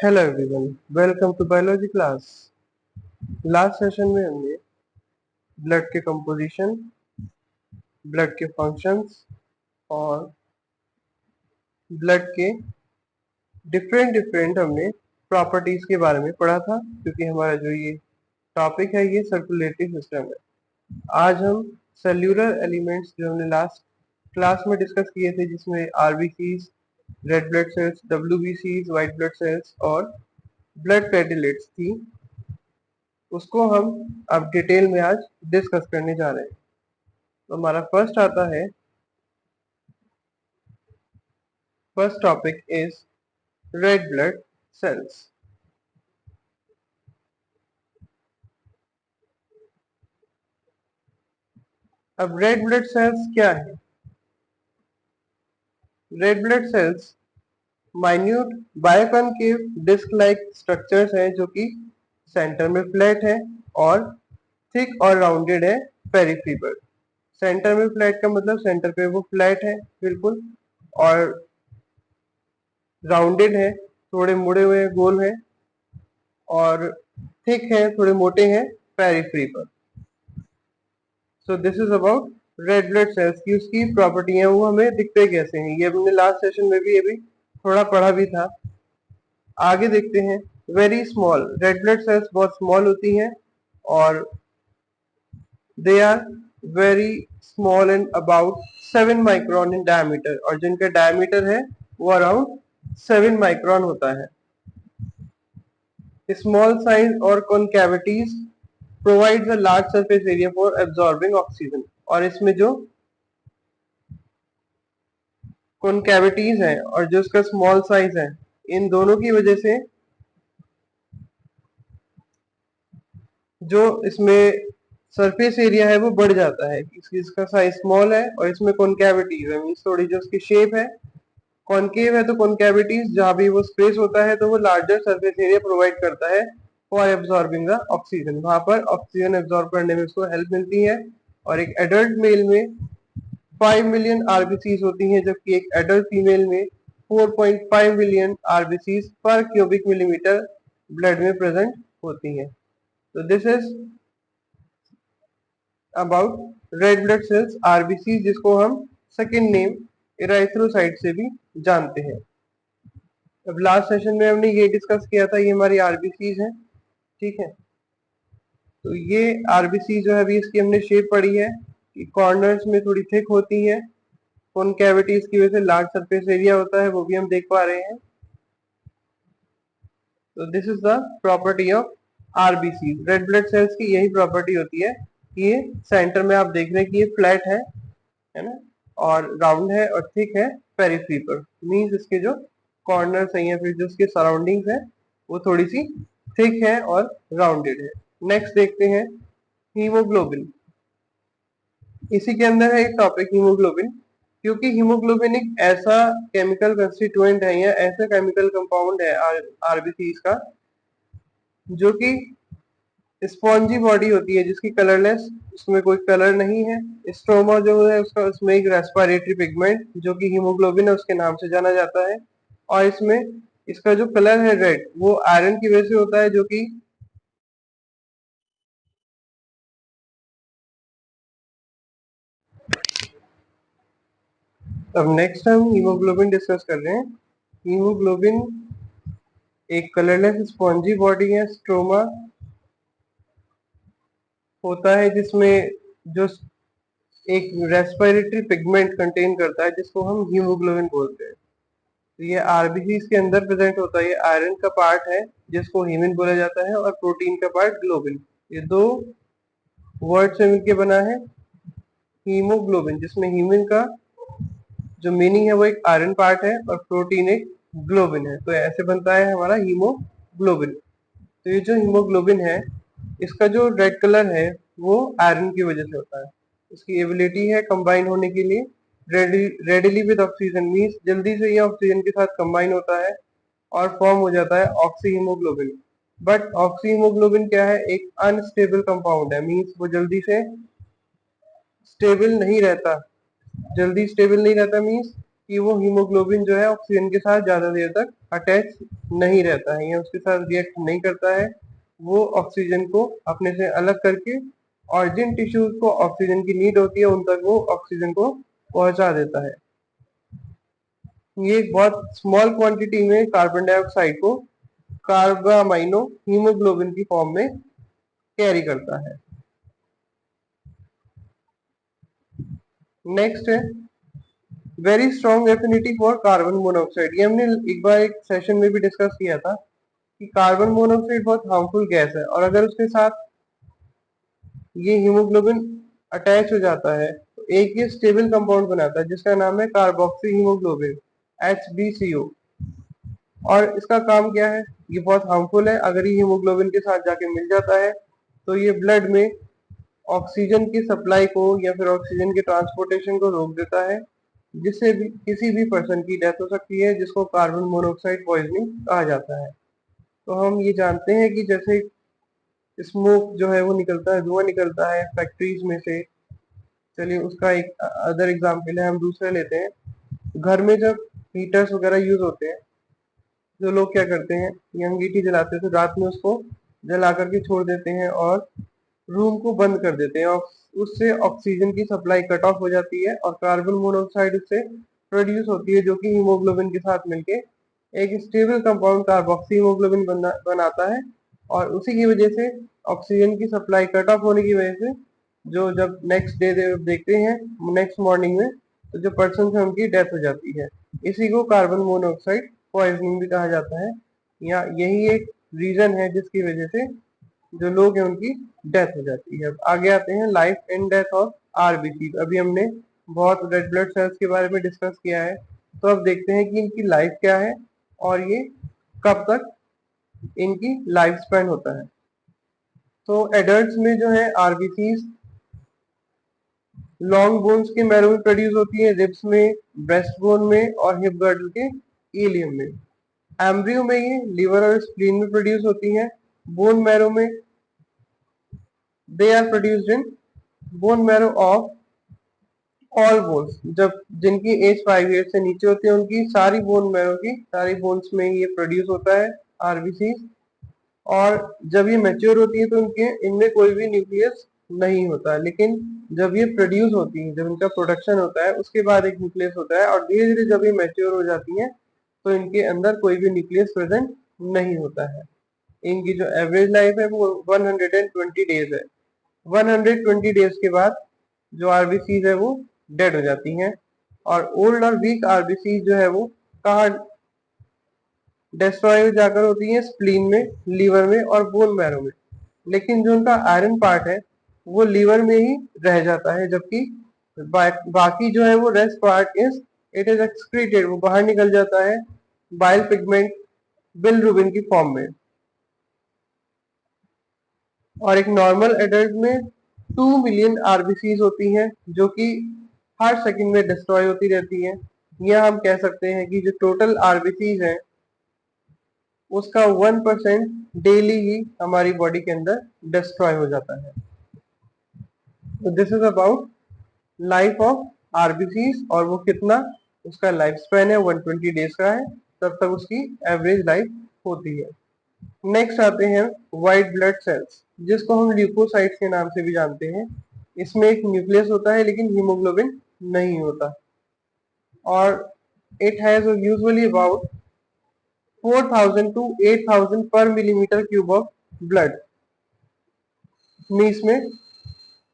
Hello everyone, welcome to biology class. Last session में हमने blood के कंपोजिशन, ब्लड के फंक्शंस और ब्लड के डिफरेंट हमने प्रॉपर्टीज के बारे में पढ़ा था, क्योंकि हमारा जो ये टॉपिक है ये सर्कुलेटरी सिस्टम है। आज हम सेल्यूलर एलिमेंट्स जो हमने लास्ट क्लास में डिस्कस किए थे, जिसमें आरबीसीज, रेड ब्लड सेल्स, डब्ल्यूबीसीज, व्हाइट ब्लड सेल्स और ब्लड प्लेटलेट्स थी, उसको हम अब डिटेल में आज डिस्कस करने जा रहे हैं। तो हमारा first topic is red blood cells. अब रेड ब्लड सेल्स क्या है? Red blood cells minute biconcave disc like structures हैं, जो कि सेंटर में फ्लैट है और थिक और राउंडेड है पेरिफेरी पर। सेंटर में फ्लैट का मतलब सेंटर पे वो फ्लैट है बिल्कुल, और राउंडेड है, थोड़े मुड़े हुए गोल है, और थिक है, थोड़े मोटे हैं पेरिफेरी पर। So this is about red blood sales की उसकी प्रॉपर्टियां, वो हमें दिखते कैसे हैं, ये हमने लास्ट सेशन में भी अभी थोड़ा पढ़ा भी था। आगे देखते हैं। Very small, red blood cells बहुत स्मॉल होती हैं और they are very small and about 7 micron in diameter, और जिनका डायमीटर है वो अराउंड 7 माइक्रोन होता है। स्मॉल साइज और concavities provides a large surface area for absorbing oxygen, और इसमें जो कॉन्कैविटीज हैं और जो इसका स्मॉल साइज है, इन दोनों की वजह से जो इसमें सरफेस एरिया है वो बढ़ जाता है। इसका साइज स्मॉल है और इसमें कॉन्कैविटीज है, मीन्स थोड़ी जो उसकी शेप है कॉन्केव है, तो कॉन्कैविटीज जहां भी वो स्पेस होता है तो वो लार्जर सरफेस एरिया प्रोवाइड करता है फॉर एब्जॉर्बिंग द ऑक्सीजन, वहां पर ऑक्सीजन एब्जॉर्ब करने में उसको हेल्प मिलती है। और एक एडल्ट मेल में 5 मिलियन आरबीसीज होती हैं, जबकि एक एडल्ट फीमेल में 4.5 मिलियन आरबीसीज पर क्यूबिक मिलीमीटर ब्लड में प्रेजेंट होती हैं। तो this is about red blood sales RBC, जिसको हम सेकेंड नेम इराइथ्रोसाइट से भी जानते हैं। अब लास्ट सेशन में हमने ये डिस्कस किया था, ये हमारी आरबीसीज हैं, ठीक है। तो ये आरबीसी जो है अभी इसकी हमने शेप पढ़ी है कि कॉर्नर्स में थोड़ी थिक होती है, कॉन्कैविटीज की वजह से लार्ज सरफेस एरिया होता है, वो भी हम देख पा रहे हैं। तो this is the property of RBC. Red blood sales की यही प्रॉपर्टी होती है कि ये सेंटर में आप देख रहे हैं कि ये फ्लैट है ना, और राउंड है और थिक है पेरिफेरी पर, मींस इसके जो कॉर्नर्स हैं या फिर जो उसके सराउंडिंग्स है वो थोड़ी सी थिक है और राउंडेड है। नेक्स्ट देखते हैं हीमोग्लोबिन। इसी के अंदर है एक टॉपिक हीमोग्लोबिन, क्योंकि हीमोग्लोबिन एक ऐसा केमिकल कंस्टिट्यूएंट है या ऐसा केमिकल कंपाउंड है आरबीसीज का, जो कि स्पॉन्जी बॉडी होती है, जिसकी कलरलेस, उसमें कोई कलर नहीं है। स्ट्रोमा जो है उसका, उसमें एक रेस्पिरेटरी पिगमेंट जो कि हीमोग्लोबिन है उसके नाम से जाना जाता है, और इसमें इसका जो कलर है रेड, वो आयरन की वजह से होता है, जो कि अब नेक्स्ट हम हीमोग्लोबिन डिस्कस कर रहे हैं। हीमोग्लोबिन एक कलरलेस स्पॉन्जी बॉडी है, स्ट्रोमा होता है, जिसमें जो एक रेस्पिरेटरी पिगमेंट कंटेन करता है, जिसको हम हीमोग्लोबिन बोलते हैं। तो ये आरबीसी के अंदर प्रेजेंट होता है। ये आयरन का पार्ट है जिसको हीमिन बोला जाता है, और प्रोटीन का पार्ट ग्लोबिन। ये दो वर्ड से मिलकर बना है हीमोग्लोबिन, जिसमें हीमिन का जो मीनिंग है वो एक आयरन पार्ट है और प्रोटीन एक ग्लोबिन है, तो ऐसे बनता है हमारा हीमोग्लोबिन। तो ये जो हीमोग्लोबिन है, इसका जो रेड कलर है वो आयरन की वजह से होता है। इसकी एबिलिटी है कंबाइन होने के लिए रेडिली विद ऑक्सीजन, मीन्स जल्दी से ये ऑक्सीजन के साथ कंबाइन होता है और फॉर्म हो जाता है oxy haemoglobin. But oxy haemoglobin क्या है, एक अनस्टेबल कंपाउंड है, मीन्स वो जल्दी से स्टेबल नहीं रहता। जल्दी स्टेबल नहीं रहता मीन्स कि वो हीमोग्लोबिन जो है ऑक्सीजन के साथ ज्यादा देर तक अटैच नहीं रहता है या उसके साथ रिएक्ट नहीं करता है। वो ऑक्सीजन को अपने से अलग करके और जिन टिश्यूज को ऑक्सीजन की नीड होती है उन तक वो ऑक्सीजन को पहुंचा देता है। ये एक बहुत स्मॉल क्वांटिटी में कार्बन डाइऑक्साइड को कार्बामाइनो हीमोग्लोबिन की फॉर्म में कैरी करता है। नेक्स्ट है very strong affinity for carbon monoxide. ये हमने एक बार एक सेशन में भी डिस्कस किया था कि कार्बन मोनोऑक्साइड बहुत हार्मफुल गैस है और अगर उसके साथ ये हीमोग्लोबिन अटैच हो जाता है तो एक ये स्टेबल कंपाउंड बनाता है जिसका नाम है कार्बोक्सी हीमोग्लोबिन HbCO। और इसका काम क्या है, ये बहुत हार्मफुल है। अगर ये हीमोग्लोबिन के साथ जाके मिल जाता है तो ये ब्लड में ऑक्सीजन की सप्लाई को या फिर ऑक्सीजन के ट्रांसपोर्टेशन को रोक देता है, जिससे भी किसी भी पर्सन की डेथ हो सकती है, जिसको कार्बन मोनोऑक्साइड पॉइजनिंग कहा जाता है। तो हम ये जानते हैं कि जैसे स्मोक जो है वो निकलता है, धुआं निकलता है फैक्ट्रीज में से। चलिए उसका एक अदर एग्जाम्पल है, हम दूसरा लेते हैं। घर में जब हीटर्स वगैरह यूज होते हैं तो लोग क्या करते हैं, ये अंगीठी जलाते हैं तो रात में उसको जला करके छोड़ देते हैं और रूम को बंद कर देते हैं और उससे ऑक्सीजन की सप्लाई कट ऑफ हो जाती है और कार्बन मोनोऑक्साइड उससे प्रोड्यूस होती है जो कि हीमोग्लोबिन के साथ मिलके एक स्टेबल कंपाउंड कार्बोक्सी हीमोग्लोबिन बनाता है। और उसी की वजह से ऑक्सीजन की सप्लाई कट ऑफ होने की वजह से जो जब नेक्स्ट डे देखते हैं नेक्स्ट मॉर्निंग में तो जो पर्सन है उनकी डेथ हो जाती है। इसी को कार्बन मोनोऑक्साइड पॉइजनिंग भी कहा जाता है, या यही एक रीजन है जिसकी वजह से जो लोग हैं उनकी डेथ हो जाती है। अब आगे आते हैं life and death of RBC. अभी हमने बहुत रेड ब्लड सेल्स के बारे में डिस्कस किया है, तो अब देखते हैं कि इनकी लाइफ क्या है और ये कब तक इनकी लाइफ स्पैन होता है। तो एडल्ट्स में जो है आरबीसी लॉन्ग बोन्स के मैरो में प्रोड्यूस होती है, रिब्स में, ब्रेस्ट बोन में और हिप गर्डल के इलियम में। एम्ब्रियो में ये लिवर और स्प्लीन में प्रोड्यूस होती है। बोन मैरो में they are produced in bone marrow of all bones. जब जिनकी एज 5 ईयर से नीचे होती है उनकी सारी बोन मैरो की सारी बोन्स में ये प्रोड्यूस होता है आरबीसी। और जब ये मैच्योर होती है तो उनके इनमें कोई भी न्यूक्लियस नहीं होता, लेकिन जब ये प्रोड्यूस होती है, जब इनका प्रोडक्शन होता है उसके बाद एक न्यूक्लियस होता है और धीरे धीरे जब ये मैच्योर हो जाती है तो इनके अंदर कोई भी न्यूक्लियस प्रेजेंट नहीं होता है। इनकी जो एवरेज लाइफ है वो 120 डेज है। 120 डेज के बाद जो आरबीसीज है वो डेड हो जाती हैं। और ओल्ड और वीक आरबीसी जो है वो कहाँ डिस्ट्रॉय जाकर होती है, स्प्लीन में, लीवर में और बोन मैरो में। लेकिन जो उनका आयरन पार्ट है वो लीवर में ही रह जाता है, जबकि बाकी जो है वो rest part it is excreted, वो बाहर निकल जाता है बाइल पिगमेंट बिलरुबिन की फॉर्म में। और एक नॉर्मल एडल्ट में 2 मिलियन आरबीसीज होती हैं जो कि हर सेकंड में डिस्ट्रॉय होती रहती हैं। या हम कह सकते हैं कि जो टोटल आरबीसीज है उसका 1% डेली ही हमारी बॉडी के अंदर डिस्ट्रॉय हो जाता है। तो this is about life of RBCs और वो कितना उसका लाइफ स्पैन है 120 डेज का है, तब तक उसकी एवरेज लाइफ होती है। नेक्स्ट आते हैं व्हाइट ब्लड सेल्स, जिसको हम ल्यूकोसाइट्स के नाम से भी जानते हैं। इसमें एक न्यूक्लियस होता है लेकिन हीमोग्लोबिन नहीं होता और it has usually about 4000 to 8000 पर मिलीमीटर क्यूब ऑफ ब्लड में इसमें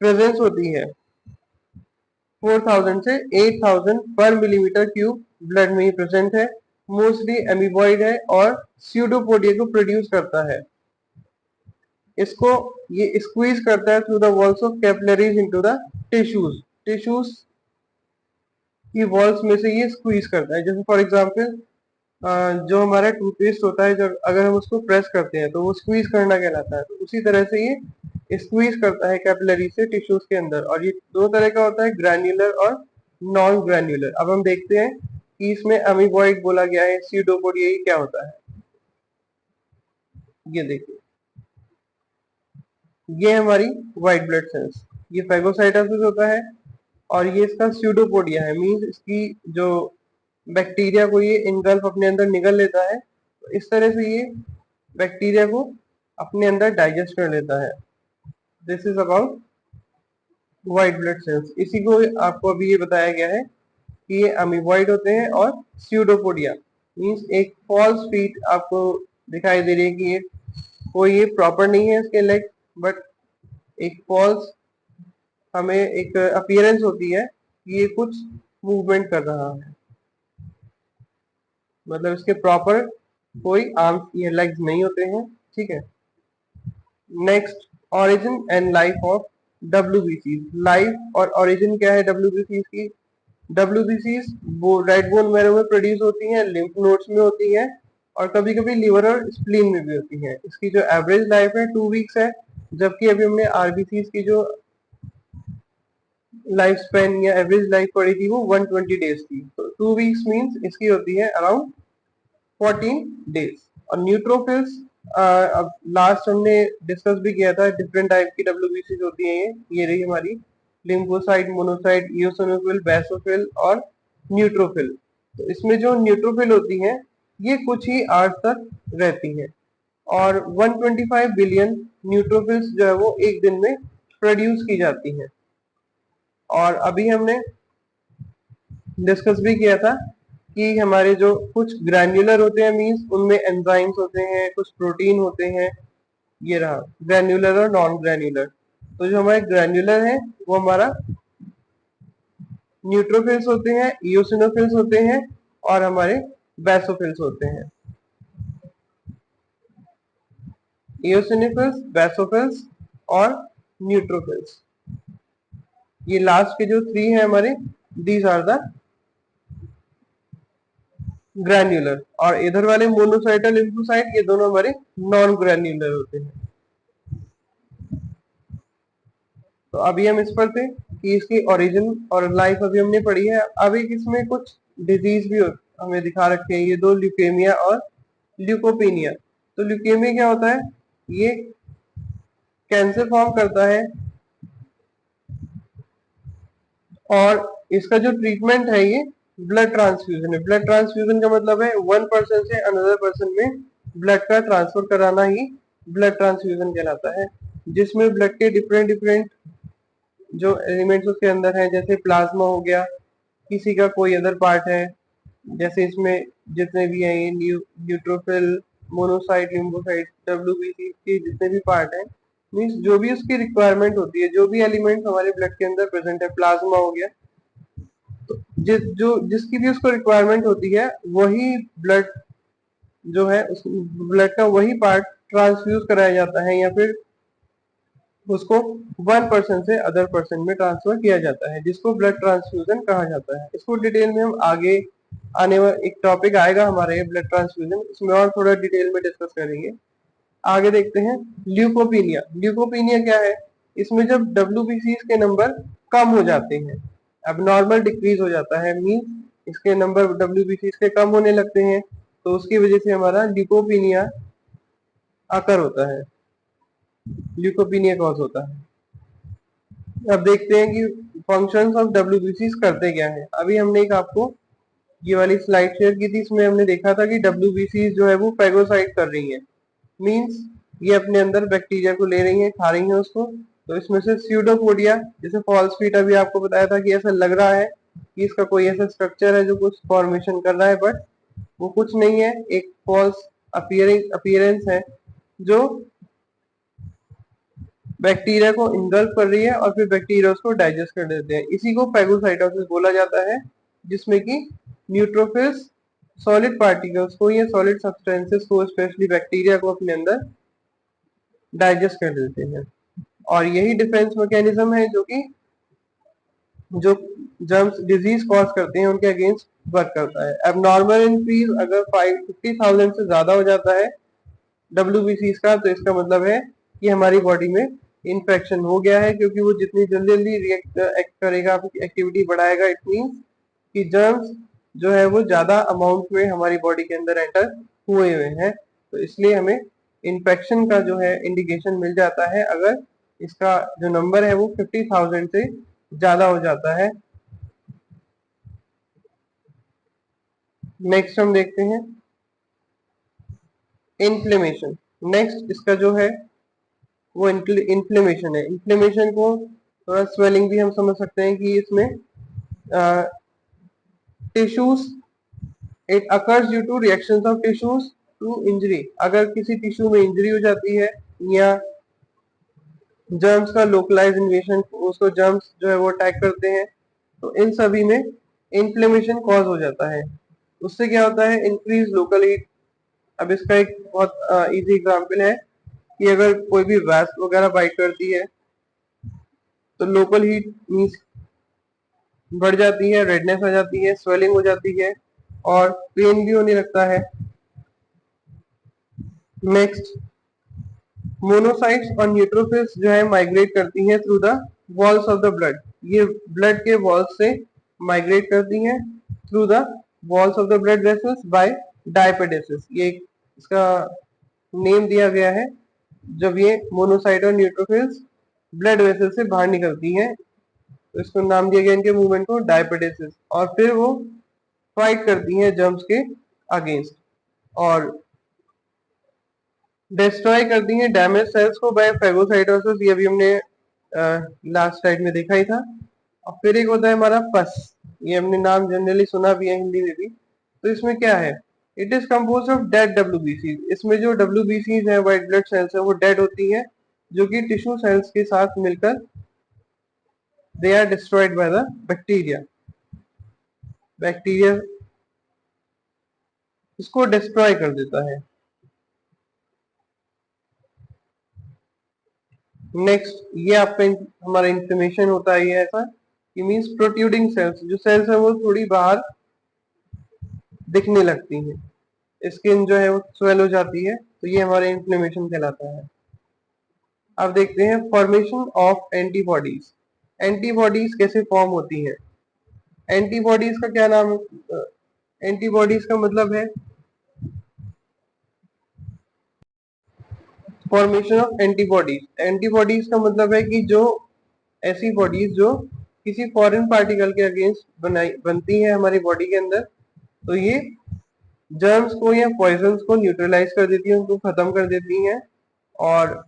प्रेजेंस होती है। 4000 से 8000 पर मिलीमीटर क्यूब ब्लड में ही प्रेजेंट है। मोस्टली एमीबॉइड है और स्यूडोपोडिया को प्रोड्यूस करता है। इसको ये स्क्वीज करता है through the walls of capillaries into the tissues. Tissues की वॉल्स में से ये स्क्वीज करता है। जैसे फॉर एग्जांपल जो हमारा टूथपेस्ट होता है, जब अगर हम उसको प्रेस करते हैं तो वो स्क्वीज करना कहलाता है। तो उसी तरह से ये स्क्वीज करता है कैपिलरी से टिश्यूज के अंदर। और ये दो तरह का होता है, ग्रैन्युलर और नॉन ग्रैन्युलर। अब हम देखते हैं कि इसमें अमीबॉइड बोला गया है, स्यूडोपोडिया ये क्या होता है। ये देखिए, ये हमारी व्हाइट ब्लड सेल्स, ये फेगोसाइटोसिस होता है और ये इसका स्यूडोपोडिया है। मींस इसकी जो बैक्टीरिया को ये इनगल्फ अपने अंदर निगल लेता है। तो इस तरह से ये बैक्टीरिया को अपने अंदर डाइजेस्ट कर लेता है। This is about white blood sales. इसी को आपको अभी ये बताया गया है कि ये अमीबॉइड होते हैं और स्यूडोपोडिया मींस एक फॉल्स फीट आपको दिखाई दे रही है कि ये कोई ये प्रॉपर नहीं है इसके लेग, बट एक फॉल्स हमें एक अपीयरेंस होती है कि ये कुछ मूवमेंट कर रहा है, मतलब इसके प्रॉपर कोई आर्म्स या लेग्स नहीं होते हैं। ठीक है, next origin and life of WBC. Life और ओरिजिन क्या है डब्ल्यूबीसी की? डब्ल्यूबीसीज वो रेड बोन मैरो में प्रोड्यूस होती हैं, लिम्फ नोड्स में होती हैं और कभी कभी लिवर और स्प्लीन में भी होती हैं। इसकी जो एवरेज लाइफ है 2 वीक्स है, जबकि अभी हमने आरबीसीज की जो लाइफ स्पेन या एवरेज लाइफ पड़ी थी वो 120 डेज थी। तो 2 वीक्स मींस इसकी होती है अराउंड 14 डेज। और न्यूट्रोफिल्स अब लास्ट हमने डिस्कस भी किया था, डिफरेंट टाइप की डब्ल्यूबीसीज होती हैं। ये रही हमारी लिम्फोसाइट, मोनोसाइट, इओसिनोफिल, बेसोफिल और न्यूट्रोफिल। तो इसमें जो न्यूट्रोफिल होती हैं ये कुछ ही आवर्स तक रहती हैं और 125 बिलियन न्यूट्रोफिल्स जो है वो एक दिन में प्रोड्यूस की जाती हैं। और अभी हमने डिस्कस भी किया था कि हमारे जो कुछ ग्रैन्युलर होते हैं मींस उनमें एंजाइम्स होते हैं, कुछ प्रोटीन होते हैं। ये रहा ग्रैन्युलर और नॉन ग्रैन्युलर। तो जो हमारे ग्रैन्युलर है वो हमारा न्यूट्रोफिल्स होते हैं, इओसिनोफिल्स होते हैं और हमारे बेसोफिल्स होते हैं। इओसिनोफिल्स, बेसोफिल्स और न्यूट्रोफिल्स, ये लास्ट के जो 3 हैं हमारे, दीज आर द ग्रैन्युलर। और इधर वाले मोनोसाइट और लिम्फोसाइट ये दोनों हमारे नॉन ग्रैन्युलर होते हैं। तो अभी हम इस पर थे कि इसकी ओरिजिन और लाइफ अभी हमने पढ़ी है। अभी इसमें कुछ डिजीज भी हमें दिखा रखे हैं, ये दो, ल्यूकेमिया और ल्यूकोपेनिया। तो ल्यूकेमिया क्या होता है? ये कैंसर फॉर्म करता है और इसका जो ट्रीटमेंट है ये ब्लड ट्रांसफ्यूजन है। ब्लड ट्रांसफ्यूजन का मतलब है 1 पर्सन से अनदर पर्सन में ब्लड का ट्रांसफर कराना ही ब्लड ट्रांसफ्यूजन कहलाता है, जिसमें ब्लड के डिफरेंट डिफरेंट जो एलिमेंट्स उसके अंदर हैं, जैसे प्लाज्मा हो गया, किसी का कोई अदर पार्ट है, जैसे इसमें जितने भी हैं ये न्यूट्रोफिल, मोनोसाइट, लिम्फोसाइट, डब्ल्यूबीसी के जितने भी पार्ट हैं मीन्स जो भी उसकी रिक्वायरमेंट होती है, जो भी एलिमेंट हमारे ब्लड के अंदर प्रेजेंट है, प्लाज्मा हो गया, तो जिसकी भी उसको रिक्वायरमेंट होती है वही ब्लड जो है उस ब्लड का वही पार्ट ट्रांसफ्यूज कराया जाता है या फिर उसको 1 पर्सन से अदर पर्सन में ट्रांसफर किया जाता है, जिसको ब्लड ट्रांसफ्यूजन कहा जाता है। इसको डिटेल में हम आगे आने वाला एक टॉपिक आएगा हमारे ये ब्लड ट्रांसफ्यूजन, इसमें और थोड़ा डिटेल में डिस्कस करेंगे। आगे देखते हैं ल्यूकोपीनिया। ल्यूकोपीनिया क्या है? इसमें जब डब्ल्यूबीसीज के नंबर कम हो जाते हैं, अब नॉर्मल डिक्रीज हो जाता है, मीन इसके नंबर डब्ल्यूबीसीज के कम होने लगते हैं, तो उसकी वजह से हमारा ल्यूकोपीनिया आकर होता है, ल्यूकोपीनिया कॉज होता है। अब देखते हैं कि फंक्शंस ऑफ डब्ल्यूबीसीज करते क्या है। अभी हमने एक आपको ये वाली स्लाइड शेयर की थी, इसमें हमने देखा था कि डब्ल्यूबीसीज जो है वो पैगोसाइट कर रही है, मींस ये अपने अंदर बैक्टीरिया को ले रही है, खा रही है उसको। तो इसमें से स्यूडोपोडिया, जैसे फॉल्स फीट अभी आपको बताया था कि ऐसा लग रहा है कि इसका कोई ऐसा स्ट्रक्चर है जो कुछ फॉर्मेशन कर रहा है, बट वो कुछ नहीं है, एक फॉल्स अपीयरेंस है जो बैक्टीरिया को इनगल्फ कर रही है और फिर बैक्टीरिया उसको डाइजेस्ट कर देते हैं। इसी को पैगोसाइटोसिस बोला जाता है, जिसमें कि न्यूट्रोफिल्स सॉलिड पार्टिकल्स को या सॉलिड सब्सटेंसेस को, स्पेशली बैक्टीरिया को अपने अंदर डाइजेस्ट कर देते हैं। और यही डिफेंस मैकेनिज्म है जो कि जो जर्म्स डिजीज कॉज करते हैं उनके अगेंस्ट वर्क करता है। अब नॉर्मल इंक्रीज अगर 50,000 से ज्यादा हो जाता है डब्ल्यूबीसीज का, तो इसका मतलब है कि हमारी बॉडी में इन्फेक्शन हो गया है, क्योंकि वो जितनी जल्दी जल्दी एक्ट करेगा, एक्टिविटी बढ़ाएगा, इट मीन्स कि जर्म्स जो है वो ज्यादा अमाउंट में हमारी बॉडी के अंदर एंटर हुए हुए हैं। तो इसलिए हमें इन्फेक्शन का जो है इंडिकेशन मिल जाता है अगर इसका जो नंबर है वो 50,000 से ज्यादा हो जाता है। नेक्स्ट हम देखते हैं इन्फ्लेमेशन। नेक्स्ट इसका जो है वो इन्फ्लेमेशन है। इन्फ्लेमेशन को थोड़ा स्वेलिंग भी हम समझ सकते हैं कि इसमें tissues, it occurs due to reactions of tissues to injury. अगर किसी टिश्यू में इंजरी हो जाती है या जर्म्स का लोकलाइज इन्वेशन, उसको जर्म्स जो है वो अटैक करते हैं, तो इन सभी में इन्फ्लेमेशन कॉज हो जाता है। उससे क्या होता है, इंक्रीज लोकल हीट। अब इसका एक बहुत इजी एग्जांपल है कि अगर कोई भी वैस्प वगैरह बाइट करती है तो लोकल हीट मींस बढ़ जाती है, रेडनेस आ जाती है, स्वेलिंग हो जाती है और पेन भी होने लगता है। नेक्स्ट, मोनोसाइट्स और न्यूट्रोफिल्स जो है माइग्रेट करती हैं through the walls of the blood. ये ब्लड के वॉल्स से माइग्रेट करती हैं through the walls of the blood vessels by diapedesis. ये इसका नेम दिया गया है। जब ये मोनोसाइट और न्यूट्रोफिल्स ब्लड वेसल से बाहर निकलती हैं तो इसको नाम दिया गया इनके मूवमेंट को डायपेडेसिस, और फिर वो फाइट करती हैं जर्म्स के अगेंस्ट और डिस्ट्रॉय करती हैं डैमेज सेल्स को बाय फेगोसाइटोसिस। ये भी हमने लास्ट स्लाइड में देखा ही था। और फिर एक होता है हमारा पस, ये हमने नाम जनरली सुना भी है हिंदी में भी। तो इसमें क्या है, it is compose of dead WBC. इसमें जो डब्ल्यूबीसी है, व्हाइट ब्लड सेल्स है, वो डेड होती है, जो कि टिश्यू सेल्स के साथ मिलकर they are destroyed by the bacteria. Bacteria इसको डिस्ट्रॉय कर देता है। नेक्स्ट, ये आपका हमारा इन्फ्लेमेशन होता है, ये ऐसा कि मींस प्रोट्रूडिंग सेल्स, जो सेल्स है वो थोड़ी बाहर दिखने लगती हैं, स्किन जो है वो स्वेल हो जाती है, तो ये हमारा इन्फ्लेमेशन कहलाता है। अब देखते हैं फॉर्मेशन ऑफ एंटीबॉडीज। एंटीबॉडीज कैसे फॉर्म होती हैं। एंटीबॉडीज का क्या नाम है, एंटीबॉडीज का मतलब है फॉर्मेशन ऑफ एंटीबॉडीज। एंटीबॉडीज का मतलब है कि जो ऐसी बॉडीज जो किसी फॉरेन पार्टिकल के अगेंस्ट बनती है हमारी बॉडी के अंदर, तो ये जर्म्स को या पॉइजन्स को न्यूट्रलाइज कर देती है, उनको खत्म कर देती हैं। और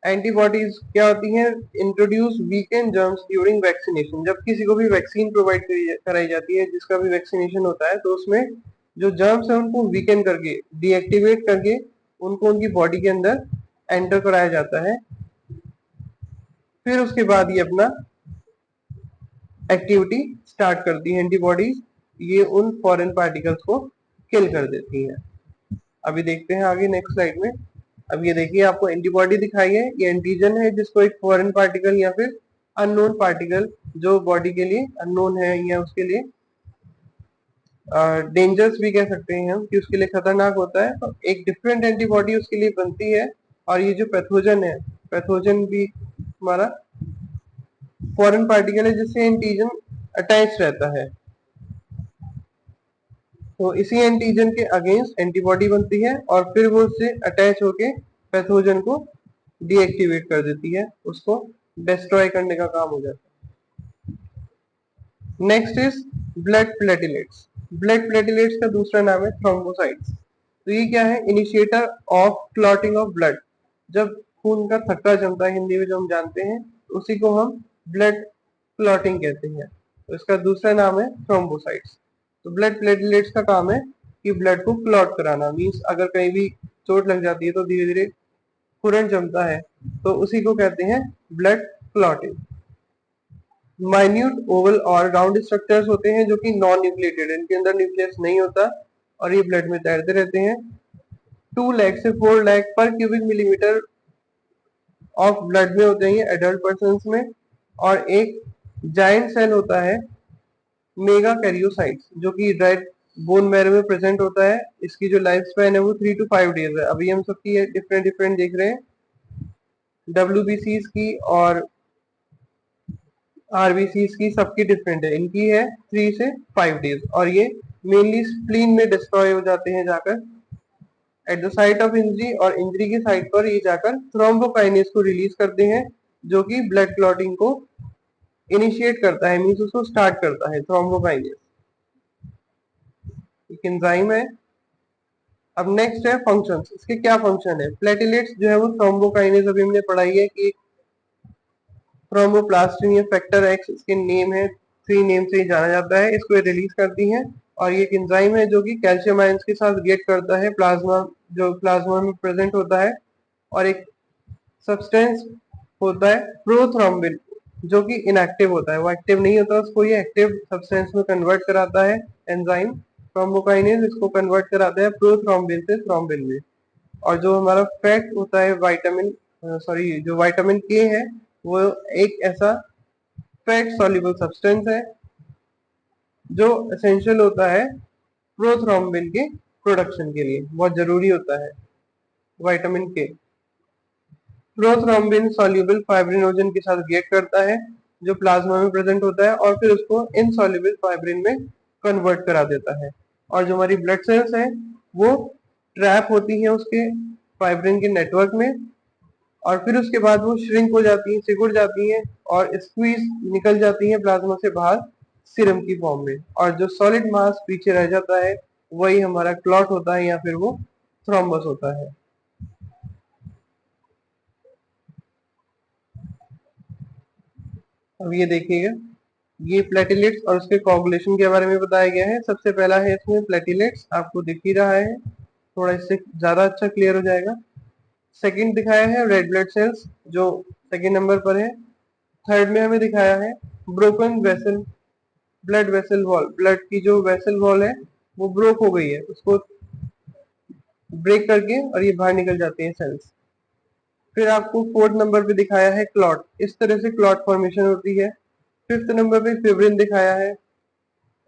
एंटीबॉडीज क्या होती हैं, introduce weekend germs during vaccination. जब किसी को भी वैक्सीन प्रोवाइड कराई जाती है, जिसका भी वैक्सीनेशन होता है, तो उसमें जो जर्म्स है उनको वीकेंड करके, डीएक्टिवेट करके उनको उनकी बॉडी के अंदर एंटर कराया जाता है। फिर उसके बाद ये अपना एक्टिविटी स्टार्ट करती है एंटीबॉडीज, ये उन फॉरेन पार्टिकल्स को किल कर देती हैं। अभी देखते हैं आगे नेक्स्ट स्लाइड में। अब ये देखिए, आपको एंटीबॉडी दिखाई है, ये एंटीजन है जिसको एक फॉरेन पार्टिकल या फिर अननोन पार्टिकल जो बॉडी के लिए अननोन है या उसके लिए डेंजरस भी कह सकते हैं हम कि उसके लिए खतरनाक होता है, तो एक डिफरेंट एंटीबॉडी उसके लिए बनती है। और ये जो पैथोजन है, पैथोजन भी हमारा फॉरेन पार्टिकल है जिससे एंटीजन अटैच रहता है, तो इसी एंटीजन के अगेंस्ट एंटीबॉडी बनती है और फिर वो उससे अटैच होके पैथोजन को डीएक्टिवेट कर देती है, उसको डिस्ट्रॉय करने का काम हो जाता है। Next is blood platelets. Blood platelets का दूसरा नाम है थ्रोम्बोसाइट्स। तो ये क्या है, initiator of clotting of blood. जब खून का थक्का जमता है हिंदी में जो हम जानते हैं, उसी को हम ब्लड क्लॉटिंग कहते हैं। तो इसका दूसरा नाम है थ्रोम्बोसाइट्स। तो ब्लड प्लेटलेट्स का काम है कि ब्लड को क्लॉट कराना, मींस अगर कहीं भी चोट लग जाती है तो धीरे धीरे खून जमता है, तो उसी को कहते हैं ब्लड क्लॉटिंग। माइन्यूट ओवल और राउंड स्ट्रक्चर्स होते हैं जो कि नॉन न्यूक्लिएटेड, इनके अंदर न्यूक्लियस नहीं होता और ये ब्लड में तैरते रहते हैं। 2 लाख से 4 लाख पर क्यूबिक मिलीमीटर ऑफ ब्लड में होते हैं एडल्ट पर्सन में। और एक जाइंट सेल होता है मेगा कैरियोसाइट्स, जो कि रेड बोन मैरो में प्रेजेंट होता है। इसकी जो लाइफ स्पैन है वो 3 to 5 डेज है। अभी हम सबकी डिफरेंट डिफरेंट देख रहे हैं, डब्ल्यूबीसीज की और आरबीसीज की, सबकी डिफरेंट है। इनकी है 3 से 5 डेज और ये मेनली स्प्लीन में डिस्ट्रॉय हो जाते हैं जाकर at the site of injury, और इंजरी की साइट पर ये जाकर थ्रोम्बोकाइनेस को रिलीज करते हैं, जो कि ब्लड क्लॉटिंग को इनिशिएट करता है, मींस उसको स्टार्ट करता है थ्रोम्बोकाइनेस। एक एंजाइम है। अब नेक्स्ट है फंक्शंस, इसके क्या फंक्शन है। प्लेटिलेट्स जो है वो थ्रोम्बोकाइनेज अभी हमने पढ़ाई है कि थ्रोम्बोप्लास्टिन या फैक्टर एक्स इसके नेम है, 3 नेम से ही जाना जाता है। इसको रिलीज करती है और ये एक एंजाइम है जो कि कैल्शियम आयंस के साथ रिएक्ट करता है प्लाज्मा, जो प्लाज्मा में प्रेजेंट होता है। और एक सब्सटेंस होता है प्रोथ्रोम्बिन जो कि इनएक्टिव होता है, वो एक्टिव नहीं होता, उसको ये एक्टिव सब्सटेंस में कन्वर्ट कराता है एंजाइम थ्रोम्बोकाइनेज, इसको कन्वर्ट कराता है प्रोथ्रोम्बिन से थ्रोम्बिन में। और जो हमारा फैट होता है विटामिन जो विटामिन के है वो एक ऐसा फैट सॉल्युबल सब्सटेंस है जो एसेंशियल होता है प्रोथ्रोम्बिन के प्रोडक्शन के लिए, बहुत जरूरी होता है विटामिन के। प्रोथ्रोम्बिन सॉल्युबल फाइब्रिनोजन के साथ रिएक्ट करता है जो प्लाज्मा में प्रेजेंट होता है और फिर उसको इनसॉल्युबल फाइब्रिन में कन्वर्ट करा देता है। और जो हमारी ब्लड सेल्स है वो ट्रैप होती है उसके फाइब्रिन के नेटवर्क में और फिर उसके बाद वो श्रिंक हो जाती है, सिकुड़ जाती है और स्क्वीज निकल जाती है प्लाज्मा से बाहर सीरम की फॉर्म में। और जो सॉलिड मास पीछे रह जाता है वही हमारा क्लॉट होता है या फिर वो थ्रोम्बस होता है। अब ये देखिएगा, ये प्लेटिलेट्स और उसके कोगुलेशन के बारे में बताया गया है। सबसे पहला है इसमें प्लेटिलेट्स, आपको दिख ही रहा है, थोड़ा इससे ज्यादा अच्छा क्लियर हो जाएगा। सेकंड दिखाया है रेड ब्लड सेल्स जो सेकंड नंबर पर है। थर्ड में हमें दिखाया है broken vessel, blood vessel wall, blood की जो वेसल वॉल है वो ब्रोक हो गई है, उसको ब्रेक करके और ये बाहर निकल जाते हैं सेल्स। फिर आपको फोर्थ नंबर पे दिखाया है क्लॉट, इस तरह से क्लॉट फॉर्मेशन होती है। फिफ्थ नंबर पे फिब्रिन दिखाया है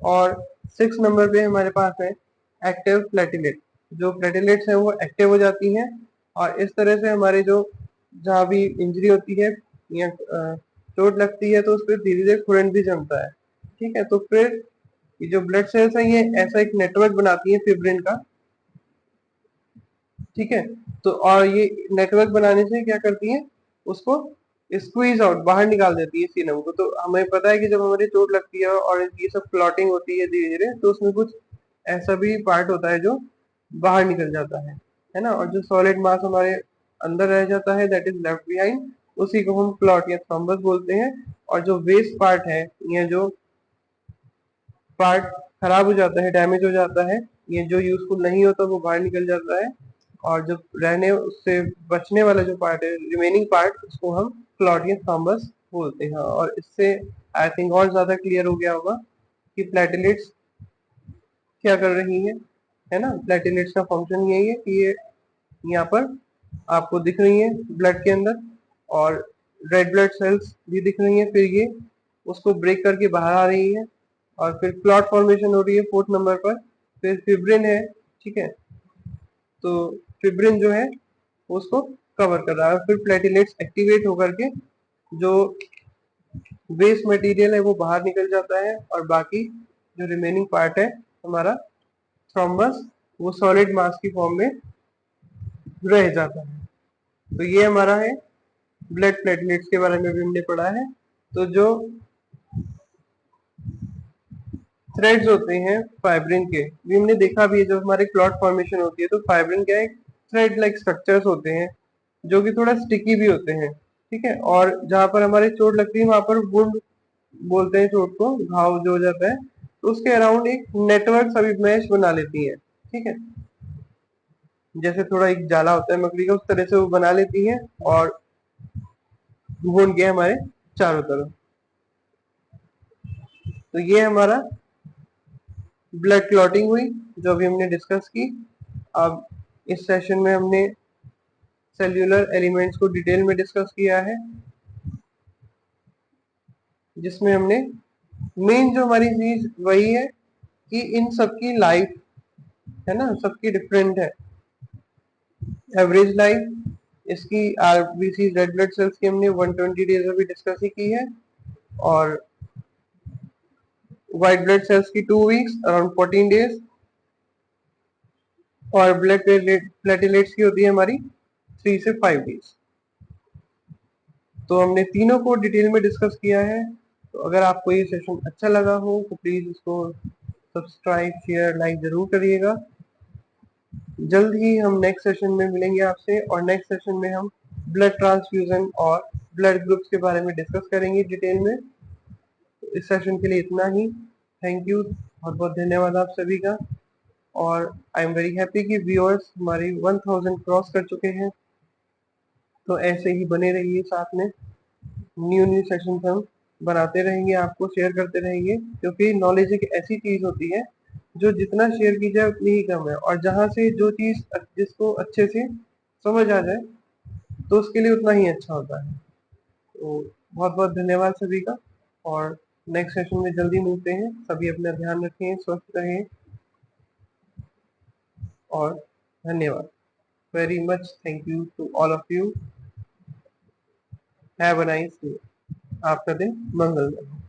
और सिक्स नंबर पे हमारे पास है एक्टिव प्लेटिलेट, जो प्लेटिलेट्स है वो एक्टिव हो जाती हैं और इस तरह से हमारे जो जहाँ भी इंजरी होती है या चोट लगती है तो उस पर धीरे धीरे खुरन भी जमता है। ठीक है, तो फिर ये जो ब्लड सेल्स है ये ऐसा एक नेटवर्क बनाती है फिब्रिन का। ठीक है, तो और ये नेटवर्क बनाने से क्या करती है, उसको स्क्वीज आउट, बाहर निकाल देती है सीरम को। तो हमें पता है कि जब हमारी चोट लगती है और ये सब क्लॉटिंग होती है धीरे धीरे तो उसमें कुछ ऐसा भी पार्ट होता है जो बाहर निकल जाता है ना। और जो सॉलिड मास हमारे अंदर रह जाता है दैट इज लेफ्ट बिहाइंड, उसी को हम क्लॉट या थ्रोम्बस बोलते हैं। और जो वेस्ट पार्ट है, ये जो पार्ट खराब हो जाता है, डैमेज हो जाता है, ये जो यूजफुल नहीं होता वो बाहर निकल जाता है। और जो रहने उससे बचने वाला जो पार्ट है, रिमेनिंग पार्ट, उसको हम क्लॉट या थ्रोम्बस बोलते हैं। और इससे आई थिंक और ज्यादा क्लियर हो गया होगा कि प्लेटिलेट्स क्या कर रही है ना। प्लेटिलेट्स का फंक्शन यही है कि ये यहाँ पर आपको दिख रही है ब्लड के अंदर और रेड ब्लड सेल्स भी दिख रही है, फिर ये उसको ब्रेक करके बाहर आ रही है और फिर क्लॉट फॉर्मेशन हो रही है फोर्थ नंबर पर। फिर फिब्रिन है, ठीक है, तो फिब्रिन जो है उसको कवर कर रहा है। फिर प्लेटिलेट्स एक्टिवेट होकर के जो वेस्ट मटेरियल है वो बाहर निकल जाता है और बाकी जो रिमेनिंग पार्ट है हमारा थ्रोम्बस, वो सॉलिड मास की फॉर्म में रह जाता है। तो ये हमारा है ब्लड प्लेटलेट्स के बारे में भी हमने पढ़ा है। तो जो थ्रेड्स होते हैं फाइब्रिन के भी हमने देखा भी है, जब हमारे क्लॉट फॉर्मेशन होती है तो फाइब्रिन क्या है, थ्रेड लाइक स्ट्रक्चर्स होते हैं जो कि थोड़ा स्टिकी भी होते हैं। ठीक है, और जहां पर हमारे चोट लगती है वहां पर वुंड बोलते हैं चोट को, घाव जो हो जाता है, तो उसके अराउंड एक नेटवर्क सभी मैश बना लेती है। ठीक है, जैसे थोड़ा एक जाला होता है मकड़ी का, उस तरह से वो बना लेती है और वुंड गया हमारे चारों तरफ। तो ये हमारा ब्लड क्लॉटिंग हुई जो अभी हमने डिस्कस की। अब इस सेशन में हमने सेल्यूलर एलिमेंट्स को डिटेल में डिस्कस किया है, जिसमें हमने मेन जो हमारी चीज वही है कि इन सबकी लाइफ है ना, सबकी डिफरेंट है। एवरेज लाइफ इसकी आरबीसी रेड ब्लड सेल्स की हमने 120 डेज अभी डिस्कस ही की है और व्हाइट ब्लड सेल्स की 2 वीक्स अराउंड 14 डेज और ब्लड प्लेटिलेट्स की होती है हमारी 3 से 5 डेज। तो हमने तीनों को डिटेल में डिस्कस किया है। तो अगर आपको ये सेशन अच्छा लगा हो तो प्लीज इसको सब्सक्राइब शेयर लाइक जरूर करिएगा। जल्द ही हम नेक्स्ट सेशन में मिलेंगे आपसे, और नेक्स्ट सेशन में हम ब्लड ट्रांसफ्यूजन और ब्लड ग्रुप्स के बारे में डिस्कस करेंगे डिटेल में। इस सेशन के लिए इतना ही। थैंक यू, बहुत बहुत धन्यवाद आप सभी का। और आई एम वेरी हैप्पी कि व्यूअर्स हमारी 1000 क्रॉस कर चुके हैं। तो ऐसे ही बने रहिए साथ में, न्यू सेशंस हम बनाते रहेंगे, आपको शेयर करते रहेंगे, क्योंकि नॉलेज एक ऐसी चीज होती है जो जितना शेयर की जाए उतनी ही कम है, और जहाँ से जो चीज जिसको अच्छे से समझ आ जाए तो उसके लिए उतना ही अच्छा होता है। तो बहुत बहुत धन्यवाद सभी का, और नेक्स्ट सेशन में जल्दी मिलते हैं। सभी अपना ध्यान रखें, स्वस्थ रहें, और धन्यवाद। Very much thank you to all of you. Have a nice day. आपका दिन मंगलमय हो।